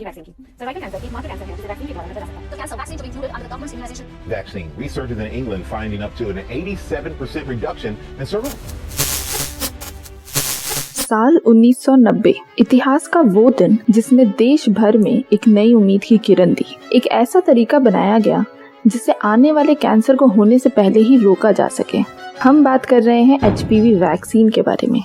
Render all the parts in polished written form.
Vaccine की cervical cancer एक मात्र कैंसर है जिसे वैक्सीन के द्वारा बचा जा सकता है। तो cancer vaccine to be included under the government's immunization vaccine. Researchers in England finding up to an 87% reduction in cervical. साल 1990 इतिहास का वो दिन जिसने देश भर में एक नई उम्मीद की किरण दी। एक ऐसा तरीका बनाया गया जिससे आने वाले कैंसर को होने से पहले ही रोका जा सके। हम बात कर रहे हैं HPV वैक्सीन के बारे में।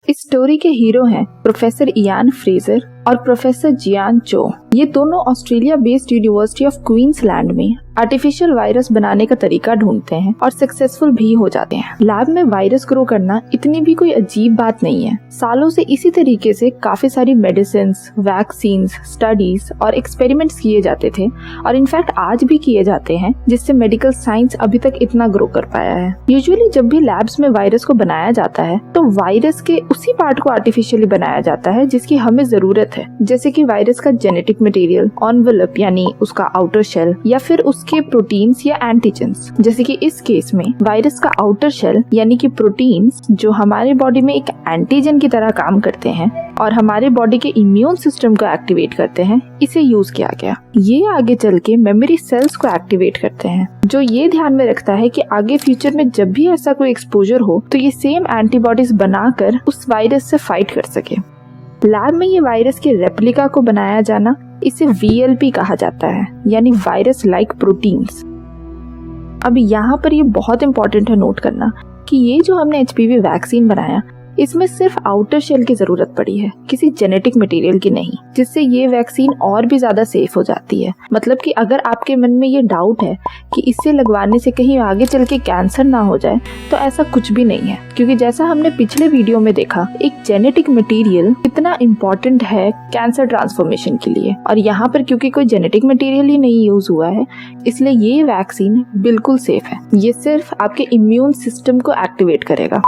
इस स्टोरी के हीरो हैं प्रोफेसर इयान फ्रेजर और प्रोफेसर जियान चो। ये दोनों Australia based university of Queensland में आर्टिफिशियल वायरस बनाने का तरीका ढूंढते हैं और सक्सेसफुल भी हो जाते हैं। लैब में वायरस ग्रो करना इतनी भी कोई अजीब बात नहीं है। सालों से इसी तरीके से काफी सारी मेडिसिन्स, वैक्सीन्स, स्टडीज और एक्सपेरिमेंट्स किए जाते थे और इनफैक्ट आज भी किए जाते हैं, जिससे मेडिकल साइंस अभी तक इतना ग्रो कर पाया है। यूजुअली जब भी लैब्स में वायरस को बनाया जाता है तो वायरस के उसी पार्ट को आर्टिफिशियली बनाया जाता है जिसकी हमें जरूरत है, जैसे कि वायरस का जेनेटिक मटेरियल, एनवेलप यानी उसका आउटर शेल, या फिर उसके प्रोटीन्स या एंटीजेंस। जैसे कि इस केस में वायरस का आउटर शेल यानी कि प्रोटीन्स जो हमारे बॉडी में एक एंटीजन की तरह काम करते हैं और हमारे बॉडी के इम्यून सिस्टम को एक्टिवेट करते हैं, इसे यूज किया गया। ये आगे चल के मेमोरी सेल्स को एक्टिवेट करते हैं, जो ये ध्यान में रखता है कि आगे फ्यूचर में जब भी ऐसा कोई एक्सपोजर हो तो ये सेम एंटीबॉडीज बनाकर उस वायरस से फाइट कर सके। लैब में ये वायरस के रेप्लिका को बनाया जाना, इसे VLP कहा जाता है, यानी वायरस लाइक प्रोटीन्स। अब यहाँ पर ये बहुत इंपॉर्टेंट है नोट करना कि ये जो हमने HPV वैक्सीन बनाया, इसमें सिर्फ आउटर शेल की जरूरत पड़ी है, किसी जेनेटिक मटेरियल की नहीं, जिससे ये वैक्सीन और भी ज्यादा सेफ हो जाती है। मतलब कि अगर आपके मन में ये डाउट है कि इसे लगवाने से कहीं आगे चल के कैंसर ना हो जाए, तो ऐसा कुछ भी नहीं है, क्योंकि जैसा हमने पिछले वीडियो में देखा, एक जेनेटिक मटेरियल कितना इम्पोर्टेंट है कैंसर ट्रांसफॉर्मेशन के लिए। और यहाँ पर क्योंकि कोई जेनेटिक मटेरियल ही नहीं यूज हुआ है, इसलिए ये वैक्सीन बिल्कुल सेफ है। ये सिर्फ आपके इम्यून सिस्टम को एक्टिवेट करेगा।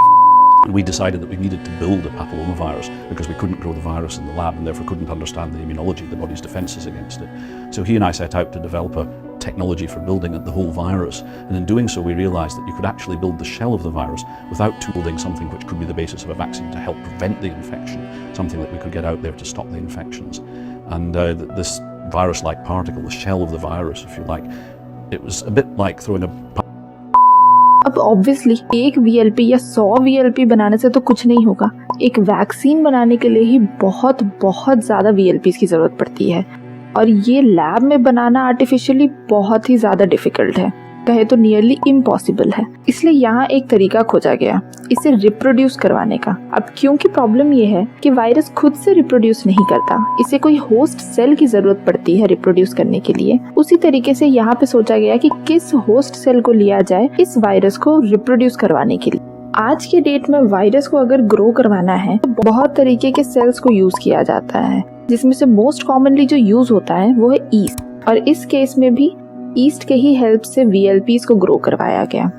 We decided that we needed to build a papillomavirus because we couldn't grow the virus in the lab and therefore couldn't understand the immunology, the body's defences against it. So he and I set out to develop a technology for building the whole virus, and in doing so we realised that you could actually build the shell of the virus without building something which could be the basis of a vaccine to help prevent the infection, something that we could get out there to stop the infections. And this virus-like particle, the shell of the virus if you like, it was a bit like throwing a अब obviously एक VLP या 100 VLP बनाने से तो कुछ नहीं होगा। एक वैक्सीन बनाने के लिए ही बहुत बहुत ज्यादा VLPs की जरूरत पड़ती है, और ये लैब में बनाना आर्टिफिशियली बहुत ही ज्यादा डिफिकल्ट है, कहे तो नियरली इम्पॉसिबल है। इसलिए यहाँ एक तरीका खोजा गया इसे रिप्रोड्यूस करवाने का। अब क्योंकि प्रॉब्लम ये है कि वायरस खुद से रिप्रोड्यूस नहीं करता, इसे कोई होस्ट सेल की जरूरत पड़ती है रिप्रोड्यूस करने के लिए। उसी तरीके से यहाँ पे सोचा गया कि किस होस्ट सेल को लिया जाए इस वायरस को रिप्रोड्यूस करवाने के लिए। आज के डेट में वायरस को अगर ग्रो करवाना है तो बहुत तरीके के सेल्स को यूज किया जाता है, जिसमें से मोस्ट कॉमनली जो यूज होता है वो है ईस्ट, और इस केस में भी ईस्ट के ही हेल्प से VLPs को ग्रो करवाया गया।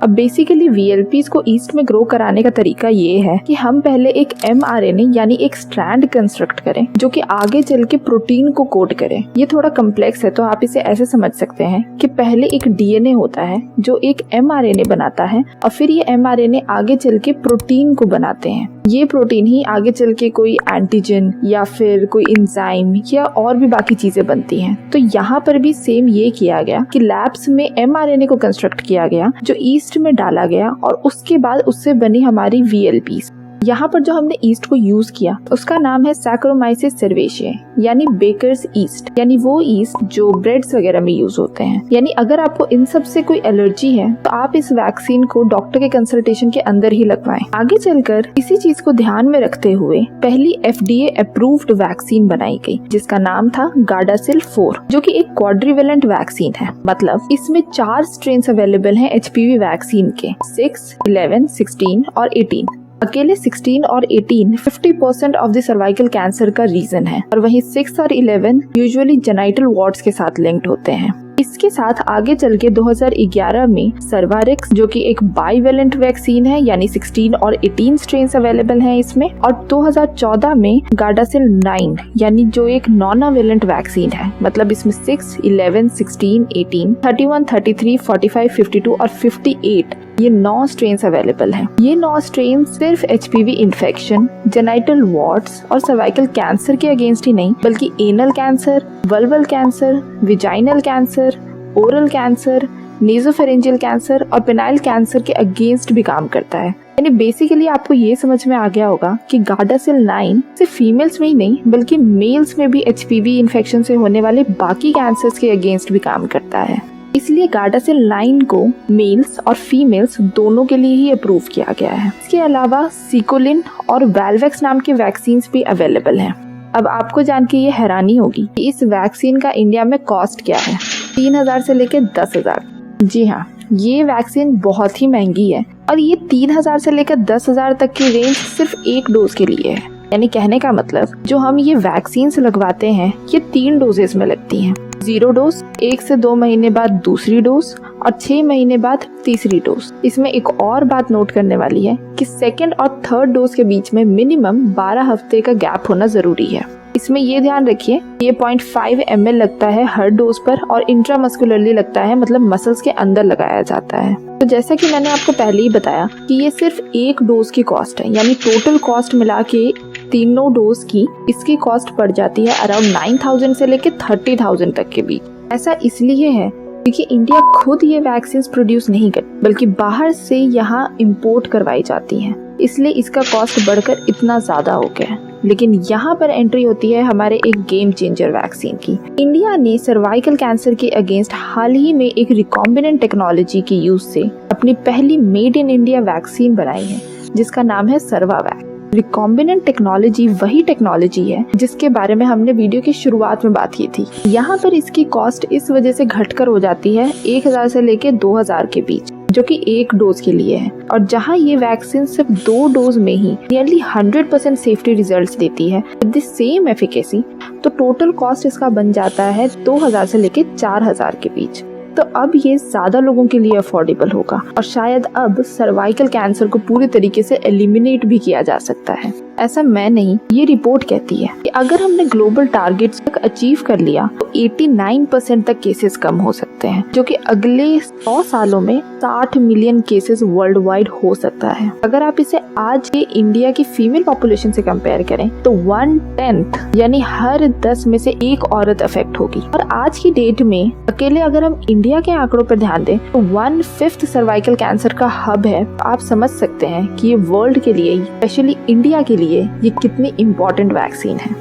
अब बेसिकली VLPs को ईस्ट में ग्रो कराने का तरीका ये है कि हम पहले एक mRNA यानी एक स्ट्रैंड कंस्ट्रक्ट करें जो कि आगे चल के प्रोटीन को कोड करे। ये थोड़ा कम्प्लेक्स है, तो आप इसे ऐसे समझ सकते हैं कि पहले एक DNA होता है जो एक mRNA बनाता है, और फिर ये mRNA आगे चल के प्रोटीन को बनाते हैं। ये प्रोटीन ही आगे चल के कोई एंटीजन या फिर कोई एंजाइम या और भी बाकी चीजें बनती हैं। तो यहाँ पर भी सेम ये किया गया कि लैब्स में mRNA को कंस्ट्रक्ट किया गया जो ईस्ट में डाला गया, और उसके बाद उससे बनी हमारी VLPs। यहाँ पर जो हमने ईस्ट को यूज किया उसका नाम है सैक्रोमाइसिस सर्वेशियाe, यानी बेकर्स ईस्ट, यानी वो ईस्ट जो ब्रेड्स वगैरह में यूज होते हैं। यानी अगर आपको इन सब से कोई एलर्जी है तो आप इस वैक्सीन को डॉक्टर के कंसल्टेशन के अंदर ही लगवाएं। आगे चलकर इसी चीज को ध्यान में रखते हुए पहली FDA अप्रूव्ड वैक्सीन बनाई गई जिसका नाम था गार्डासिल 4, जो कि एक क्वाड्रिवेलेंट वैक्सीन है। मतलब इसमें 4 स्ट्रेन्स अवेलेबल हैं HPV वैक्सीन के, 6, 11, 16 और 18। अकेले 16 और 18 50% ऑफ द सर्वाइकल कैंसर का रीजन है, और वहीं 6 और 11 यूजुअली जेनाइटल वार्ड्स के साथ लिंक्ड होते हैं। इसके साथ आगे चल के 2011 में सर्वारिक्स, जो कि एक बाइवेलेंट वैक्सीन है, यानी 16 और 18 स्ट्रेन्स अवेलेबल हैं इसमें, और 2014 में गार्डासिल 9 यानी जो एक नॉनवेलेंट वैक्सीन है। मतलब इसमें 6, 11, 16, 18, 31, 33, 45, 52 और 58 ये 9 स्ट्रेन्स अवेलेबल हैं। ये 9 स्ट्रेन सिर्फ HPV इन्फेक्शन, जेनाइटल वॉर्ट्स और सर्वाइकल कैंसर के अगेंस्ट ही नहीं, बल्कि anal cancer, vulval cancer, vaginal cancer, oral cancer, nasopharyngeal cancer और पेनाइल कैंसर के अगेंस्ट भी काम करता है। यानी बेसिकली आपको ये समझ में आ गया होगा कि गार्डासिल 9 सिर्फ फीमेल्स में ही नहीं बल्कि मेल्स में भी HPV इन्फेक्शन से होने वाले बाकी कैंसर्स के अगेंस्ट भी काम करता है। इसलिए गार्डासिल 9 को मेल्स और फीमेल्स दोनों के लिए ही अप्रूव किया गया है। इसके अलावा सिकोलिन और वैल्वेक्स नाम के वैक्सीन भी अवेलेबल हैं। अब आपको जान के ये हैरानी होगी कि इस वैक्सीन का इंडिया में कॉस्ट क्या है, 3000 से लेके 10,000। जी हाँ, ये वैक्सीन बहुत ही महंगी है और ये 3000 से लेकर 10,000 तक की रेंज सिर्फ एक डोज के लिए है। यानी कहने का मतलब जो हम ये वैक्सीन लगवाते हैं ये 3 डोजेस में लगती हैं। 0 डोज, 1 से 2 महीने बाद दूसरी डोज और 6 महीने बाद तीसरी डोज। इसमें एक और बात नोट करने वाली है कि सेकेंड और थर्ड डोज के बीच में मिनिमम 12 हफ्ते का गैप होना जरूरी है। इसमें ये ध्यान रखिए ये 0.5 ml लगता है हर डोज पर और इंट्रामस्कुलरली लगता है, मतलब मसल्स के अंदर लगाया जाता है। तो जैसा कि मैंने आपको पहले ही बताया कि ये सिर्फ एक डोज की कॉस्ट है, यानी टोटल कॉस्ट मिला के तीनों डोज की इसकी कॉस्ट पड़ जाती है अराउंड 9,000 से लेके 30,000 तक के बीच। ऐसा इसलिए है क्योंकि इंडिया खुद ये वैक्सीन प्रोड्यूस नहीं करती बल्कि बाहर से यहाँ इम्पोर्ट करवाई जाती हैं, इसलिए इसका कॉस्ट बढ़कर इतना ज्यादा हो गया है। लेकिन यहाँ पर एंट्री होती है हमारे एक गेम चेंजर वैक्सीन की। इंडिया ने सर्वाइकल कैंसर के अगेंस्ट हाल ही में एक रिकॉम्बिनेंट टेक्नोलॉजी की यूज से अपनी पहली मेड इन इंडिया वैक्सीन बनाई है जिसका नाम है सर्वावैक। रिकॉम्बिनेंट टेक्नोलॉजी वही टेक्नोलॉजी है जिसके बारे में हमने वीडियो की शुरुआत में बात की थी। यहाँ पर इसकी कॉस्ट इस वजह से घटकर हो जाती है 1000 से लेके 2000 के बीच, जो कि एक डोज के लिए है। और जहाँ ये वैक्सीन सिर्फ 2 डोज में ही नियरली 100% सेफ्टी रिजल्ट्स देती है विद द सेम एफिकेसी, तो टोटल कॉस्ट इसका बन जाता है 2000 से लेके 4000 के बीच। तो अब ये ज्यादा लोगों के लिए अफोर्डेबल होगा और शायद अब सर्वाइकल कैंसर को पूरी तरीके से एलिमिनेट भी किया जा सकता है। ऐसा मैं नहीं, ये रिपोर्ट कहती है कि अगर हमने ग्लोबल टारगेट्स तक अचीव कर लिया तो 89% तक केसेस कम हो सकते हैं, जो कि अगले 100 सालों में 60 मिलियन केसेस वर्ल्ड वाइड हो सकता है। अगर आप इसे आज के इंडिया की फीमेल पॉपुलेशन से कंपेयर करें तो 1/10 यानी हर 10 में से एक औरत अफेक्ट होगी। और आज की डेट में अकेले अगर हम इंडिया के आंकड़ों पर ध्यान दें तो 1/5 सर्वाइकल कैंसर का हब है। आप समझ सकते हैं कि ये वर्ल्ड के लिए, स्पेशली इंडिया के लिए, ये कितनी इम्पोर्टेंट वैक्सीन है।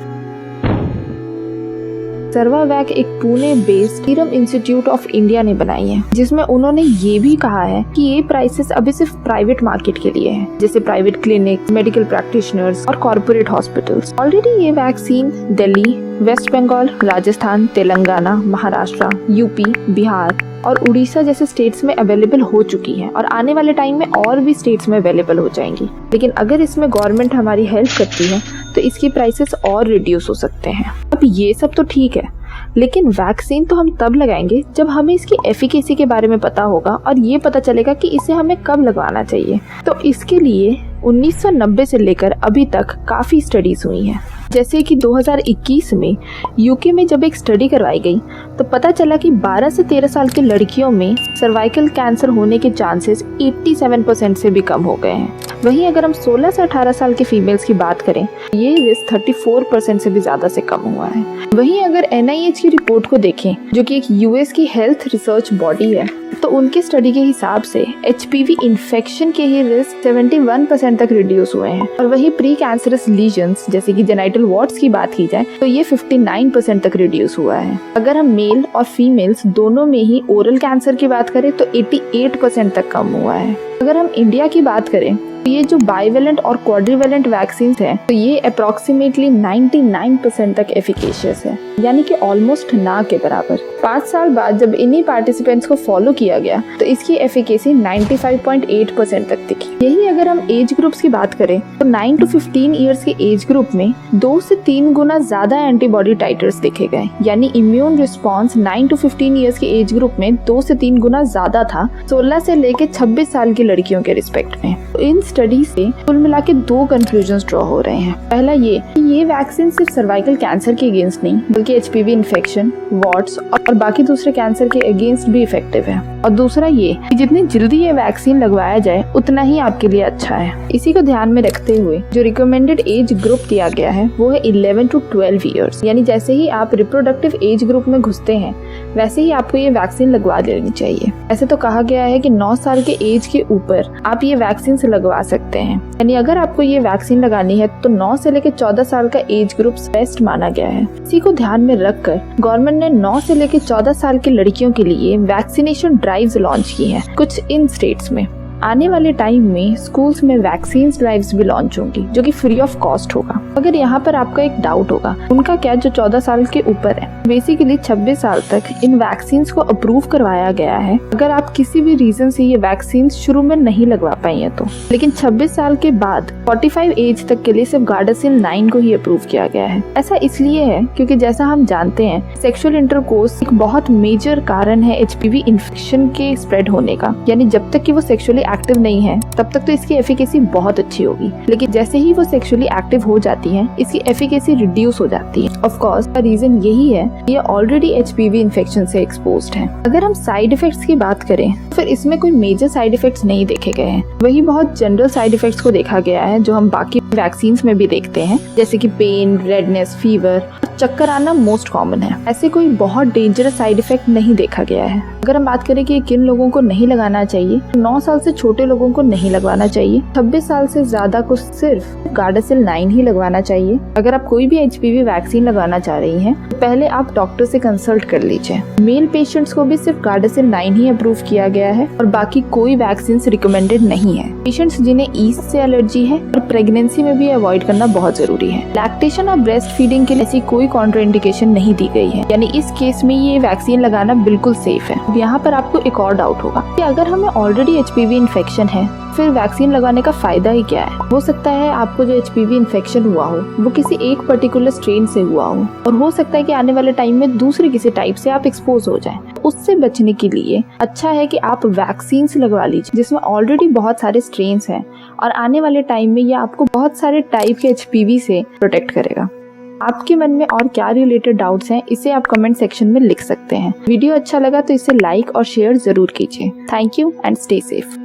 सर्वावैक एक Pune based serum institute of India ने बनाई है, जिसमें उन्होंने ये भी कहा है कि ये प्राइसेस अभी सिर्फ प्राइवेट मार्केट के लिए है, जैसे प्राइवेट क्लिनिक, मेडिकल प्रैक्टिशनर्स और कॉर्पोरेट हॉस्पिटल्स। ऑलरेडी ये vaccine Delhi, West Bengal, Rajasthan, Telangana, Maharashtra, UP, Bihar और उड़ीसा जैसे स्टेट्स में अवेलेबल हो चुकी है और आने वाले टाइम में और भी स्टेट्स में अवेलेबल हो जाएंगी। लेकिन अगर इसमें गवर्नमेंट हमारी हेल्प करती है तो इसकी प्राइसेस और रिड्यूस हो सकते हैं। अब ये सब तो ठीक है, लेकिन वैक्सीन तो हम तब लगाएंगे जब हमें इसकी एफिकेसी के बारे में पता होगा और ये पता चलेगा कि इसे हमें कब लगवाना चाहिए। तो इसके लिए 1990 से लेकर अभी तक काफ़ी स्टडीज हुई हैं। जैसे कि 2021 में यूके में जब एक स्टडी करवाई गई तो पता चला कि 12 से 13 साल की लड़कियों में सर्वाइकल कैंसर होने के चांसेस 87% से भी कम हो गए हैं। वहीं अगर हम 16 से 18 साल के फीमेल्स की बात करें ये रिस्क 34% से भी ज़्यादा से कम हुआ है। वहीं अगर NIH की रिपोर्ट को देखें, जो कि एक US की हेल्थ रिसर्च बॉडी है, तो उनके स्टडी के हिसाब से HPV इन्फेक्शन के ही रिस्क 71% तक रिड्यूस हुए हैं। और वही प्री कैंसरस लीजन्स जैसे कि जेनाइटल वॉर्ट्स की बात की जाए तो ये 59% तक रिड्यूस हुआ है। अगर हम मेल और फीमेल्स दोनों में ही ओरल कैंसर की बात करें तो 88% तक कम हुआ है। अगर हम इंडिया की बात करें तो ये जो बाइवेलेंट और क्वाड्रीवेलेंट वैक्सीन हैं तो ये अप्रोक्सीमेटली 99% तक एफिकेशियस है, यानी कि ऑलमोस्ट ना के बराबर। 5 साल बाद जब इन्हीं पार्टिसिपेंट्स को फॉलो किया गया तो इसकी एफिकेसी 95.8% तक दिखी। यही अगर हम एज ग्रुप्स की बात करें तो 9 to 15 ईयर्स के एज ग्रुप में 2 से 3 गुना ज्यादा एंटीबॉडी टाइटर्स देखे गए, यानी इम्यून रिस्पॉन्स 9 to 15 ईयर्स के एज ग्रुप में 2 से 3 गुना ज्यादा था 16 से लेके 26 साल की लड़कियों के रिस्पेक्ट में। तो इन स्टडी से कुल मिला के 2 कंक्लूजन्स ड्रॉ हो रहे हैं। पहला ये कि ये वैक्सीन सिर्फ सर्वाइकल कैंसर के अगेंस्ट नहीं बल्कि HPV इन्फेक्शन, वॉट्स और बाकी दूसरे कैंसर के अगेंस्ट भी इफेक्टिव है। और दूसरा ये कि जितनी जल्दी ये वैक्सीन लगवाया जाए उतना ही आपके लिए अच्छा है। इसी को ध्यान में रखते हुए जो रिकमेंडेड एज ग्रुप दिया गया है वो है 11 to 12 ईयर्स, यानी जैसे ही आप रिप्रोडक्टिव एज ग्रुप में घुसते हैं वैसे ही आपको ये वैक्सीन लगवा लेनी चाहिए। ऐसे तो कहा गया है कि 9 साल के एज के ऊपर आप ये वैक्सीन से लगवा सकते हैं, यानी अगर आपको ये वैक्सीन लगानी है तो 9 से लेकर 14 साल का एज ग्रुप बेस्ट माना गया है। इसी को ध्यान में रखकर गवर्नमेंट ने 9 से लेकर 14 साल की लड़कियों के लिए वैक्सीनेशन ड्राइव्स लॉन्च की हैं कुछ इन स्टेट्स में। आने वाले टाइम में स्कूल्स में वैक्सीन ड्राइव्स भी लॉन्च होंगी जो कि फ्री ऑफ कॉस्ट होगा। अगर यहाँ पर आपका एक डाउट होगा उनका क्या, जो 14 साल के ऊपर है, बेसिकली 26 साल तक इन वैक्सीन को अप्रूव करवाया गया है अगर आप किसी भी रीजन से ये वैक्सीन शुरू में नहीं लगवा पाई है तो। लेकिन 26 साल के बाद 45 एज तक के लिए सिर्फ गार्डासिल 9 को ही अप्रूव किया गया है। ऐसा इसलिए है क्योंकि जैसा हम जानते हैं सेक्सुअल इंटरकोर्स एक बहुत मेजर कारण है HPV इन्फेक्शन के स्प्रेड होने का, यानी जब तक कि वो सेक्सुअली एक्टिव नहीं है तब तक तो इसकी एफिकेसी बहुत अच्छी होगी, लेकिन जैसे ही वो सेक्सुअली एक्टिव हो जाती है इसकी एफिकेसी रिड्यूस हो जाती है। ऑफ कोर्स का रीजन यही है ये ऑलरेडी HPV इन्फेक्शन से एक्सपोज्ड है। अगर हम साइड इफेक्ट्स की बात करें फिर इसमें कोई मेजर साइड इफेक्ट्स नहीं देखे गए हैं, वही बहुत जनरल साइड इफेक्ट्स को देखा गया है जो हम बाकी वैक्सीन में भी देखते हैं, जैसे कि पेन, रेडनेस, फीवर, चक्कर आना मोस्ट कॉमन है। ऐसे कोई बहुत डेंजरस साइड इफेक्ट नहीं देखा गया है। अगर हम बात करें कि किन लोगों को नहीं लगाना चाहिए, 9 साल से छोटे लोगों को नहीं लगवाना चाहिए, 26 साल से ज्यादा को सिर्फ गार्डासिल 9 ही लगवाना चाहिए। अगर आप कोई भी HPV वैक्सीन लगाना चाह रही हैं तो पहले आप डॉक्टर से कंसल्ट कर लीजिए। मेल पेशेंट्स को भी सिर्फ गार्डासिल 9 ही अप्रूव किया गया है और बाकी कोई वैक्सीन रिकमेंडेड नहीं है। पेशेंट्स जिन्हें ईस्ट से एलर्जी है और प्रेगनेंसी में भी अवॉइड करना बहुत जरूरी है। लैक्टेशन और ब्रेस्ट फीडिंग के लिए ऐसी कोई कॉन्ट्राइंडिकेशन नहीं दी गई है, यानी इस केस में ये वैक्सीन लगाना बिल्कुल सेफ है। अब यहाँ पर आपको एक और डाउट होगा कि अगर हमें ऑलरेडी HPV इन्फेक्शन है फिर वैक्सीन लगाने का फायदा ही क्या है। हो सकता है आपको जो HPV इन्फेक्शन हुआ हो वो किसी एक पर्टिकुलर स्ट्रेन से हुआ हो और हो सकता है कि आने वाले टाइम में दूसरे किसी टाइप से आप एक्सपोज हो जाएं। उससे बचने के लिए अच्छा है कि आप वैक्सीन लगवा लीजिए जिसमें ऑलरेडी बहुत सारे स्ट्रेन्स हैं और आने वाले टाइम में ये आपको बहुत सारे टाइप के HPV से प्रोटेक्ट करेगा। आपके मन में और क्या रिलेटेड डाउट्स हैं इसे आप कमेंट सेक्शन में लिख सकते हैं। वीडियो अच्छा लगा तो इसे लाइक और शेयर जरूर कीजिए। Thank you and stay safe.